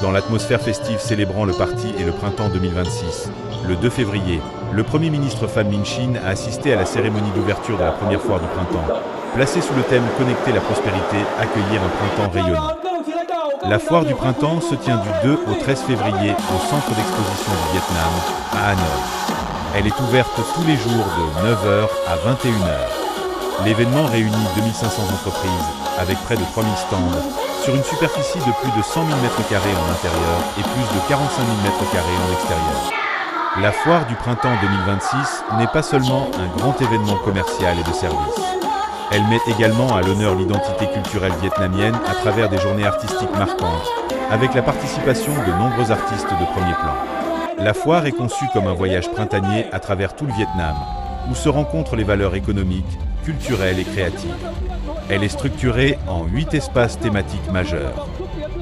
Dans l'atmosphère festive célébrant le parti et le printemps 2026, le 2 février, le Premier ministre Pham Minh Chinh a assisté à la cérémonie d'ouverture de la première foire du printemps, placée sous le thème « Connecter la prospérité, accueillir un printemps rayonnant ». La foire du printemps se tient du 2 au 13 février au centre d'exposition du Vietnam, à Hanoï. Elle est ouverte tous les jours de 9h à 21h. L'événement réunit 2500 entreprises, avec près de 3000 stands, sur une superficie de plus de 100 000 m² en intérieur et plus de 45 000 m² en extérieur. La foire du printemps 2026 n'est pas seulement un grand événement commercial et de services. Elle met également à l'honneur l'identité culturelle vietnamienne à travers des journées artistiques marquantes, avec la participation de nombreux artistes de premier plan. La foire est conçue comme un voyage printanier à travers tout le Vietnam, où se rencontrent les valeurs économiques, culturelles et créatives. Elle est structurée en 8 espaces thématiques majeurs.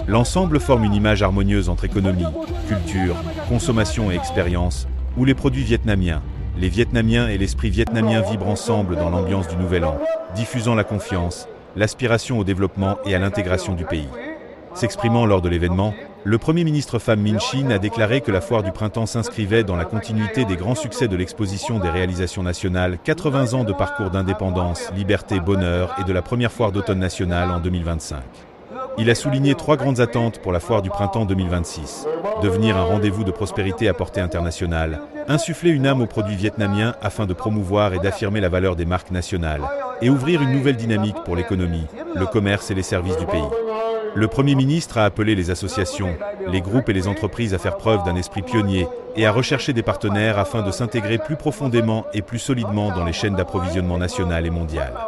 L'ensemble forme une image harmonieuse entre économie, culture, consommation et expérience, où les produits vietnamiens, les Vietnamiens et l'esprit vietnamien vibrent ensemble dans l'ambiance du Nouvel An, diffusant la confiance, l'aspiration au développement et à l'intégration du pays. S'exprimant lors de l'événement, le Premier ministre Pham Minh Chinh a déclaré que la foire du printemps s'inscrivait dans la continuité des grands succès de l'exposition des réalisations nationales 80 ans de parcours d'indépendance, liberté, bonheur et de la première foire d'automne nationale en 2025. Il a souligné 3 grandes attentes pour la foire du printemps 2026. Devenir un rendez-vous de prospérité à portée internationale, insuffler une âme aux produits vietnamiens afin de promouvoir et d'affirmer la valeur des marques nationales, et ouvrir une nouvelle dynamique pour l'économie, le commerce et les services du pays. Le Premier ministre a appelé les associations, les groupes et les entreprises à faire preuve d'un esprit pionnier et à rechercher des partenaires afin de s'intégrer plus profondément et plus solidement dans les chaînes d'approvisionnement nationales et mondiales.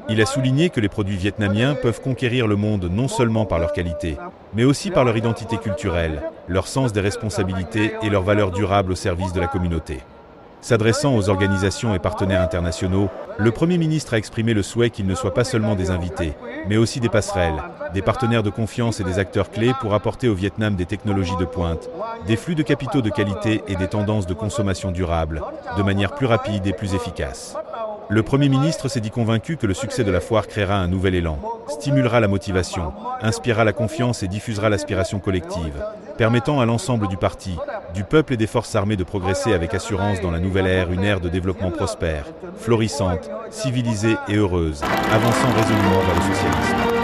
Il a souligné que les produits vietnamiens peuvent conquérir le monde non seulement par leur qualité, mais aussi par leur identité culturelle, leur sens des responsabilités et leurs valeurs durables au service de la communauté. S'adressant aux organisations et partenaires internationaux, le Premier ministre a exprimé le souhait qu'ils ne soient pas seulement des invités, mais aussi des passerelles, des partenaires de confiance et des acteurs clés pour apporter au Vietnam des technologies de pointe, des flux de capitaux de qualité et des tendances de consommation durable, de manière plus rapide et plus efficace. Le Premier ministre s'est dit convaincu que le succès de la foire créera un nouvel élan, stimulera la motivation, inspirera la confiance et diffusera l'aspiration collective, permettant à l'ensemble du parti, du peuple et des forces armées de progresser avec assurance dans la nouvelle ère, une ère de développement prospère, florissante, civilisée et heureuse, avançant résolument vers le socialisme.